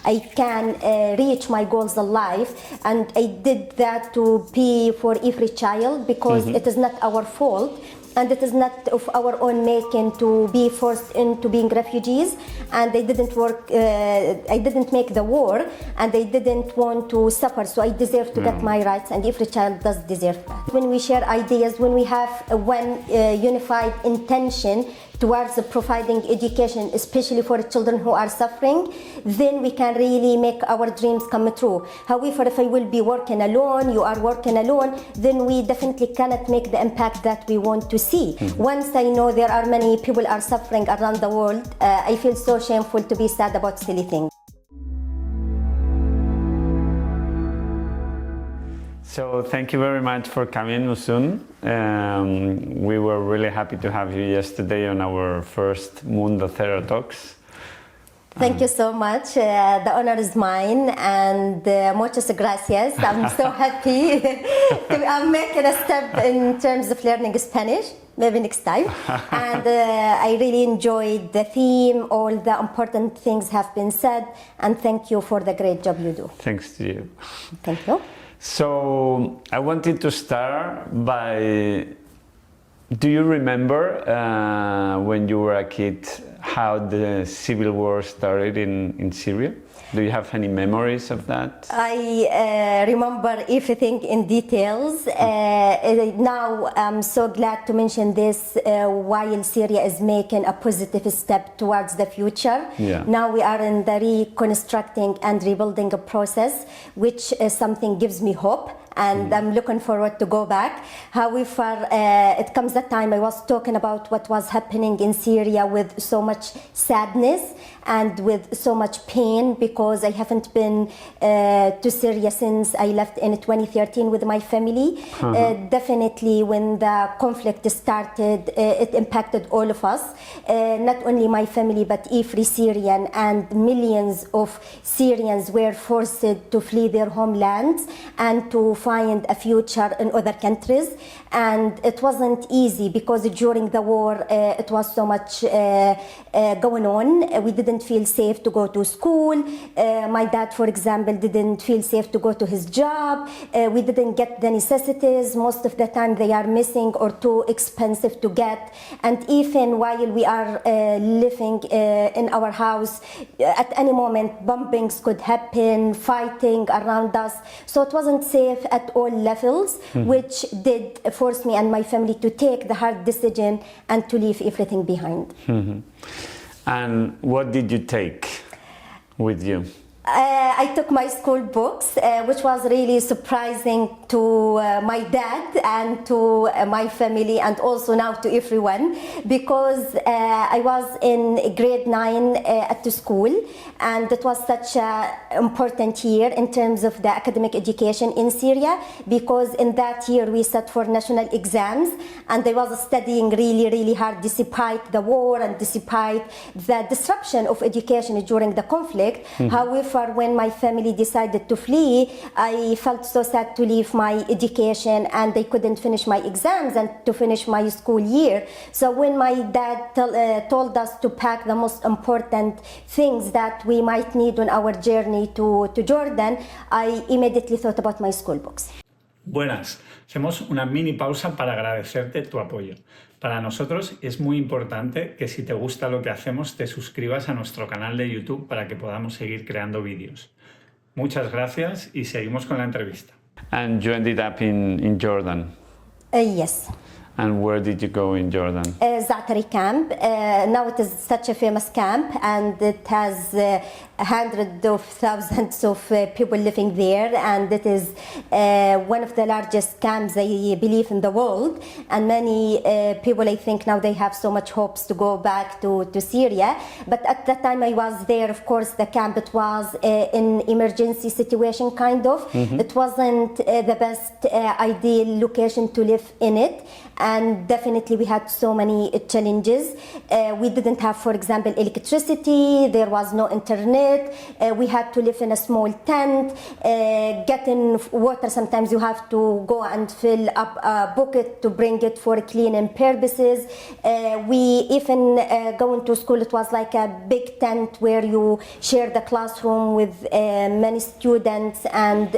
I can reach my goals in life. And I did that to be for every child, because it is not our fault. And it is not of our own making to be forced into being refugees. And I didn't work, I didn't make the war, and I didn't want to suffer. So I deserve to get my rights, and every child does deserve that. When we share ideas, when we have one unified intention towards providing education, especially for children who are suffering, then we can really make our dreams come true. However, if I will be working alone, you are working alone, then we definitely cannot make the impact that we want to see. Once I know there are many people are suffering around the world, I feel so shameful to be sad about silly things. So thank you very much for coming, Muzoon. We were really happy to have you yesterday on our first Mundo Cero talks. Thank you so much. The honor is mine, and muchas gracias. I'm so happy I'm making a step in terms of learning Spanish. Maybe next time. And I really enjoyed the theme. All the important things have been said, and thank you for the great job you do. Thanks to you. Thank you. So I wanted to start by, do you remember when you were a kid how the civil war started in Syria? Do you have any memories of that? I remember everything in details. Now I'm so glad to mention this while Syria is making a positive step towards the future. Yeah. Now we are in the reconstructing and rebuilding process, which is something gives me hope. And I'm looking forward to go back. However, it comes that time I was talking about what was happening in Syria with so much sadness and with so much pain, because I haven't been to Syria since I left in 2013 with my family. Definitely when the conflict started, it impacted all of us, not only my family but every Syrian, and millions of Syrians were forced to flee their homelands and to find a future in other countries. And it wasn't easy, because during the war it was so much going on. We didn't feel safe to go to school. My dad, for example, didn't feel safe to go to his job. We didn't get the necessities. Most of the time they are missing or too expensive to get. And even while we are living in our house, at any moment bombings could happen, fighting around us. So it wasn't safe at all levels, which did force me and my family to take the hard decision and to leave everything behind. And what did you take with you? I took my school books, which was really surprising to my dad and to my family, and also now to everyone, because I was in grade 9 at the school, and it was such an important year in terms of the academic education in Syria, because in that year we sat for national exams, and I was studying really hard despite the war and despite the disruption of education during the conflict. However, when my family decided to flee, I felt so sad to leave my education, and I couldn't finish my exams and to finish my school year. So when my dad told us to pack the most important things that we might need on our journey to Jordan, I immediately thought about my school books. Buenas, hacemos una mini pausa para agradecerte tu apoyo. Para nosotros es muy importante que si te gusta lo que hacemos te suscribas a nuestro canal de YouTube para que podamos seguir creando vídeos. Muchas gracias y seguimos con la entrevista. And you ended up in Jordan? Yes. And where did you go in Jordan? Za'atari camp. Now it is such a famous camp, and it has hundreds of thousands of people living there, and it is one of the largest camps, I believe, in the world. And many people, I think now they have so much hopes to go back to Syria. But at the time I was there, of course, the camp, it was an emergency situation kind of. It wasn't the best ideal location to live in it. And definitely we had so many challenges. We didn't have, for example, electricity. There was no internet. it. We had to live in a small tent, getting water. Sometimes you have to go and fill up a bucket to bring it for cleaning purposes. We even going to school, it was like a big tent where you share the classroom with many students, and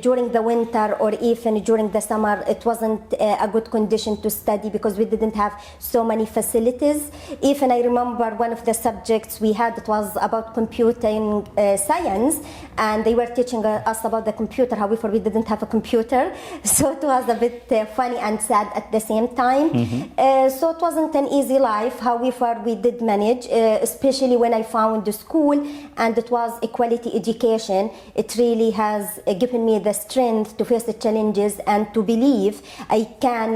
during the winter or even during the summer, it wasn't a good condition to study because we didn't have so many facilities. Even I remember one of the subjects we had, it was about computing science, and they were teaching us about the computer. However, we didn't have a computer, so it was a bit funny and sad at the same time. So it wasn't an easy life. However, we did manage, especially when I found the school and it was equality education. It really has given me the strength to face the challenges and to believe I can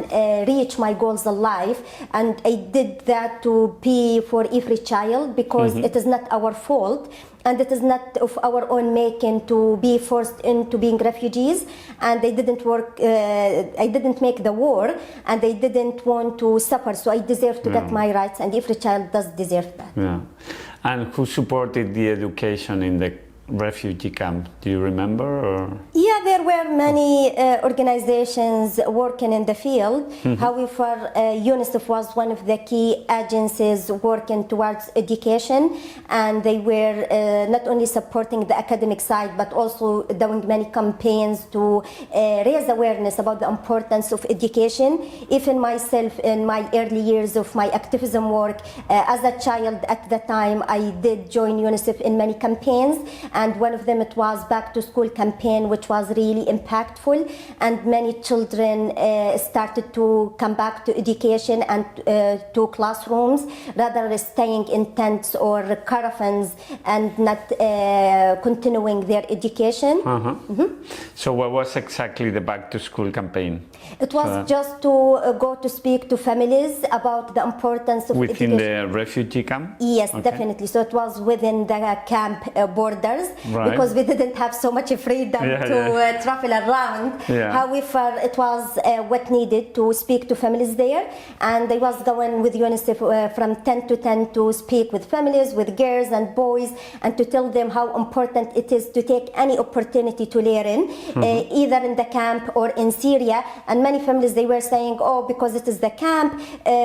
reach my goals in life. And I did that to be for every child, because it is not our fault and it is not of our own making to be forced into being refugees. And they didn't work, I didn't make the war, and they didn't want to suffer, so I deserve to get my rights, and every child does deserve that. Yeah. And who supported the education in the refugee camp? Do you remember? Or? Yeah, there were many organizations working in the field. However, UNICEF was one of the key agencies working towards education, and they were not only supporting the academic side but also doing many campaigns to raise awareness about the importance of education. Even myself, in my early years of my activism work as a child at the time, I did join UNICEF in many campaigns. And one of them, it was back to school campaign, which was really impactful, and many children started to come back to education and to classrooms rather than staying in tents or caravans and not continuing their education. So what was exactly the back to school campaign? It was just to go to speak to families about the importance of within education. the refugee camp? Yes, definitely. So it was within the camp borders, because we didn't have so much freedom to travel around. However, it was what needed to speak to families there, and I was going with UNICEF from 10 to 10 to speak with families, with girls and boys, and to tell them how important it is to take any opportunity to learn, either in the camp or in Syria. And many families, they were saying, oh, because it is the camp,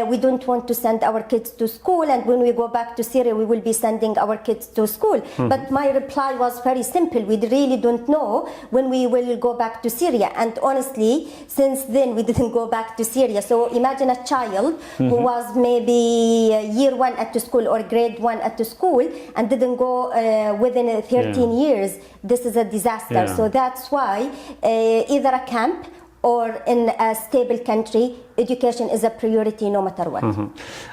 we don't want to send our kids to school, and when we go back to Syria, we will be sending our kids to school. But my reply was very simple. We really don't know when we will go back to Syria. And honestly, since then, we didn't go back to Syria. So imagine a child who was maybe year 1 at the school or grade 1 at the school and didn't go within 13 years. This is a disaster. So that's why either a camp or in a stable country, education is a priority no matter what.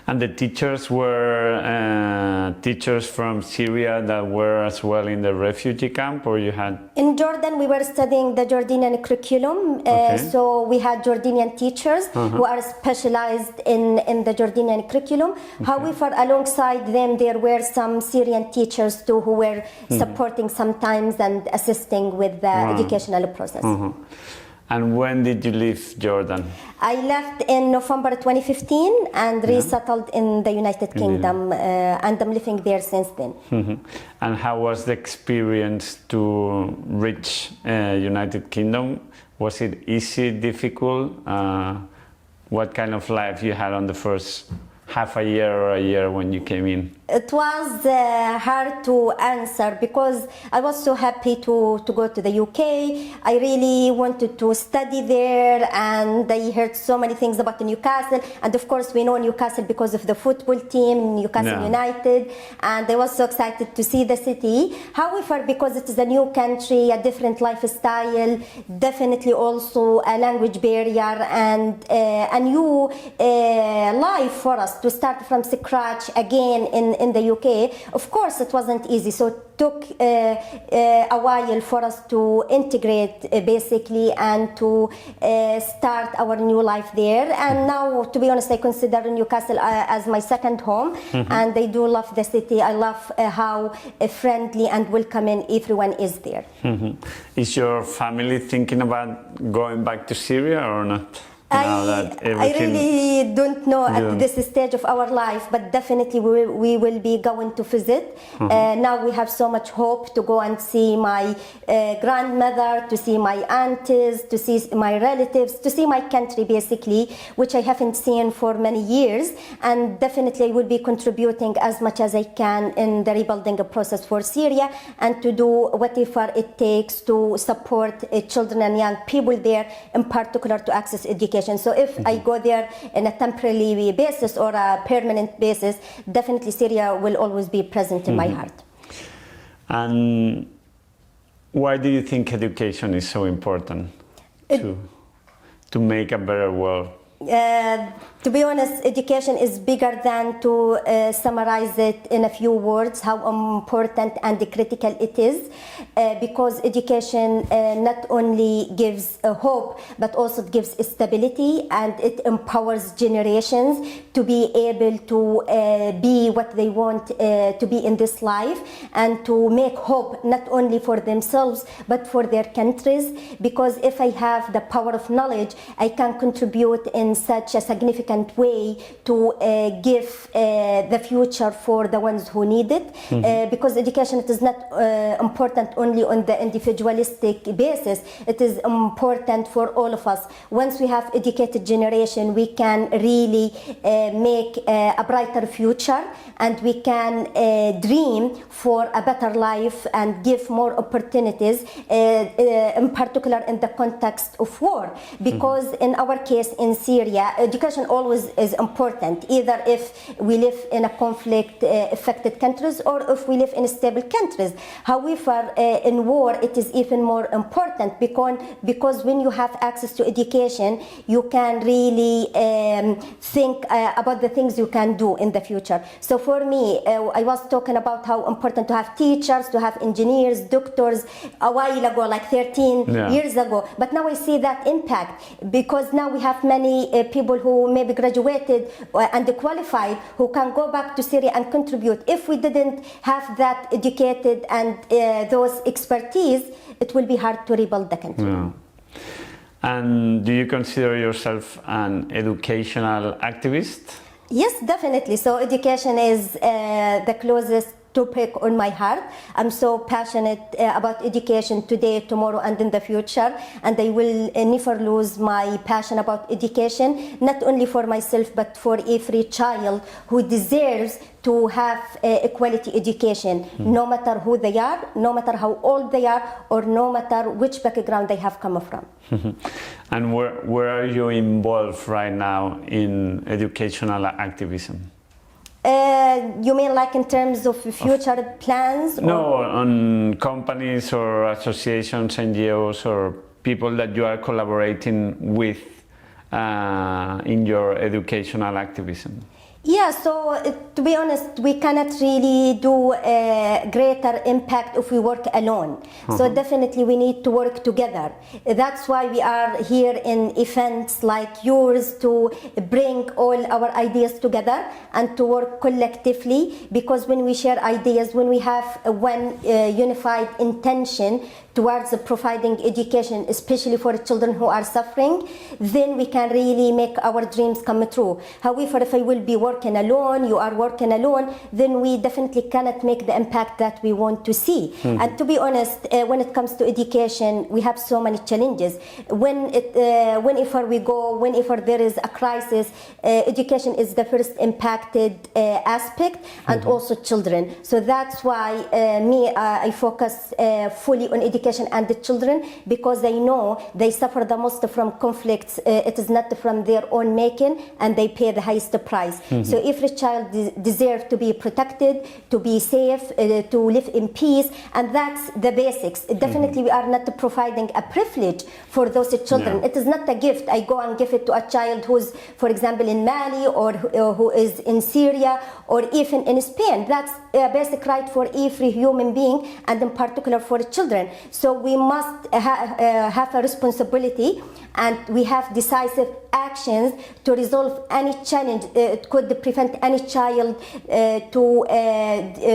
And the teachers were teachers from Syria that were as well in the refugee camp, or you had? In Jordan, we were studying the Jordanian curriculum. So we had Jordanian teachers who are specialized in the Jordanian curriculum. However, alongside them, there were some Syrian teachers too who were supporting sometimes and assisting with the educational process. And when did you leave Jordan? I left in November 2015 and resettled in the United Kingdom, and I'm living there since then. And how was the experience to reach United Kingdom? Was it easy, difficult? What kind of life you had on the first half a year or a year when you came in? It was hard to answer because I was so happy to go to the UK. I really wanted to study there, and I heard so many things about Newcastle. And of course, we know Newcastle because of the football team, Newcastle United. And I was so excited to see the city. However, because it is a new country, a different lifestyle, definitely also a language barrier and a new life for us to start from scratch again in the UK. Of course, it wasn't easy, so it took a while for us to integrate basically and to start our new life there. And now, to be honest, I consider Newcastle as my second home, and I do love the city. I love how friendly and welcoming everyone is there. Is your family thinking about going back to Syria or not? now that I everything... really don't know at this stage of our life, but definitely we will be going to visit. Now we have so much hope to go and see my grandmother, to see my aunties, to see my relatives, to see my country basically, which I haven't seen for many years, and definitely I will be contributing as much as I can in the rebuilding process for Syria, and to do whatever it takes to support children and young people there, in particular to access education. So if I go there in a temporary basis or a permanent basis, definitely Syria will always be present in my heart. And why do you think education is so important to make a better world? To be honest, education is bigger than to summarize it in a few words, how important and critical it is, because education not only gives hope, but also gives stability, and it empowers generations to be able to be what they want to be in this life, and to make hope not only for themselves, but for their countries, because if I have the power of knowledge, I can contribute in such a significant way to give the future for the ones who need it, because education, it is not important only on the individualistic basis, it is important for all of us. Once we have educated generation, we can really make a brighter future, and we can dream for a better life and give more opportunities, in particular in the context of war, because in our case in Syria, education always is important, either if we live in a conflict affected countries or if we live in stable countries. However, in war it is even more important, because when you have access to education, you can really think about the things you can do in the future. So for me, I was talking about how important to have teachers, to have engineers, doctors a while ago, like 13 years ago, but now I see that impact, because now we have many people who maybe graduated and qualified, who can go back to Syria and contribute. If we didn't have that educated and those expertise, it will be hard to rebuild the country. Yeah. And do you consider yourself an educational activist? Yes, definitely. So education is the closest topic on my heart. I'm so passionate about education today, tomorrow, and in the future, and I will never lose my passion about education, not only for myself but for every child who deserves to have equality education, no matter who they are, no matter how old they are, or no matter which background they have come from. And where are you involved right now in educational activism? You mean like in terms of future plans? No, on companies or associations, NGOs, or people that you are collaborating with in your educational activism. Yeah, so to be honest, we cannot really do a greater impact if we work alone. So definitely we need to work together. That's why we are here in events like yours, to bring all our ideas together and to work collectively, because when we share ideas, when we have one unified intention towards providing education, especially for children who are suffering, then we can really make our dreams come true. However, if I will be working alone, you are working alone, then we definitely cannot make the impact that we want to see. And to be honest, when it comes to education, we have so many challenges. Whenever we go, whenever there is a crisis, education is the first impacted aspect, and also children. So that's why I focus fully on education and the children, because I know they suffer the most from conflicts. It is not from their own making, and they pay the highest price. So every child deserves to be protected, to be safe, to live in peace, and that's the basics. Definitely we are not providing a privilege for those children. It is not a gift. I go and give it to a child who's, for example, in Mali, or who is in Syria, or even in Spain. That's a basic right for every human being, and in particular for children. So we must have a responsibility, and we have decisive actions to resolve any challenge. It could prevent any child to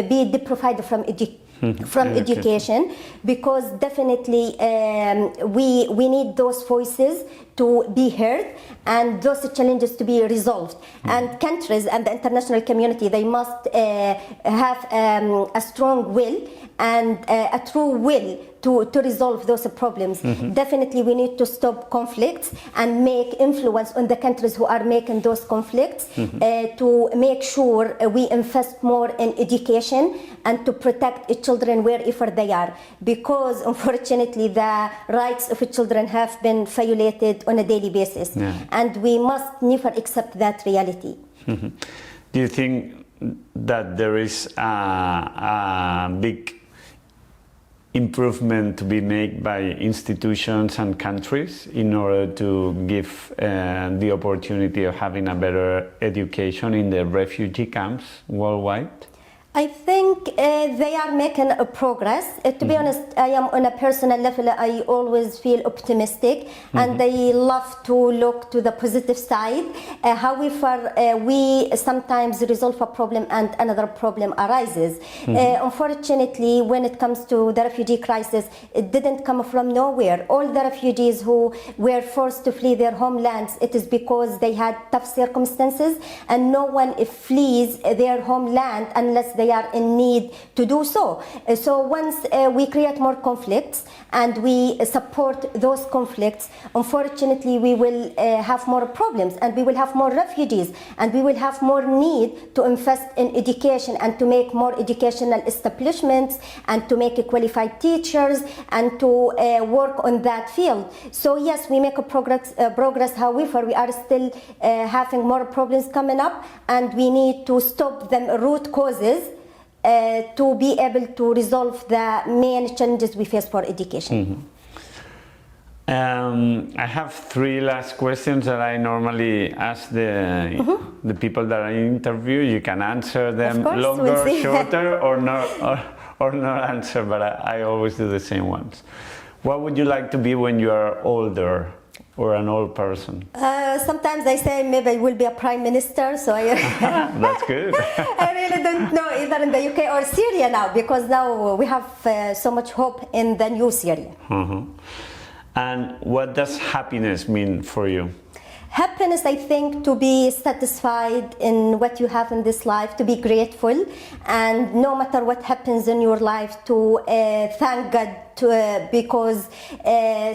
be deprived from from education, because definitely we need those voices to be heard and those challenges to be resolved. And countries and the international community, they must have a strong will and a true will to resolve those problems. Definitely we need to stop conflicts and make influence on the countries who are making those conflicts to make sure we invest more in education and to protect children wherever they are, because unfortunately the rights of children have been violated on a daily basis, and we must never accept that reality. Do you think that there is a big improvement to be made by institutions and countries in order to give the opportunity of having a better education in the refugee camps worldwide? I think they are making a progress. To be honest, I am on a personal level, I always feel optimistic and I love to look to the positive side. However, we sometimes resolve a problem and another problem arises. Unfortunately, when it comes to the refugee crisis, it didn't come from nowhere. All the refugees who were forced to flee their homelands, it is because they had tough circumstances, and no one flees their homeland unless they are in need to do so. So once we create more conflicts and we support those conflicts, unfortunately we will have more problems and we will have more refugees and we will have more need to invest in education and to make more educational establishments and to make qualified teachers and to work on that field. So yes, we make a progress, however we are still having more problems coming up, and we need to stop the root causes to be able to resolve the main challenges we face for education. I have three last questions that I normally ask the people that I interview. You can answer them longer, shorter, or not answer, but I always do the same ones. What would you like to be when you are older? Or an old person? Sometimes I say maybe I will be a prime minister, so That's good. I really don't know, either in the UK or Syria now, because now we have so much hope in the new Syria. And what does happiness mean for you? Happiness, I think, to be satisfied in what you have in this life, to be grateful, and no matter what happens in your life, to thank God, because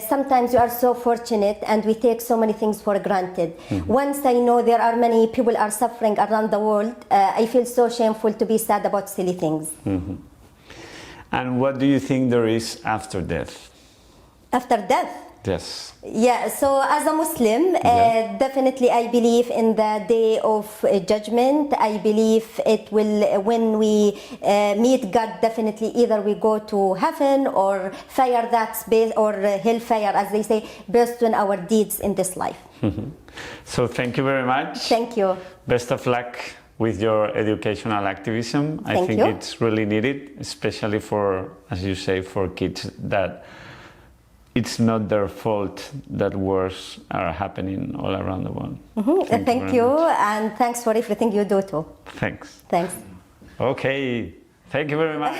sometimes you are so fortunate and we take so many things for granted. Once I know there are many people are suffering around the world, I feel so shameful to be sad about silly things. And what do you think there is after death? After death? Yes. Yeah, so as a Muslim, definitely I believe in the day of judgment. I believe it will, when we meet God, definitely either we go to heaven or fire that's based, or hellfire, as they say, based on our deeds in this life. So thank you very much. Thank you. Best of luck with your educational activism. I think it's really needed, especially for, as you say, for kids that it's not their fault that wars are happening all around the world. Thank you, and thanks for everything you do too. Thanks. Thanks. Okay, thank you very much.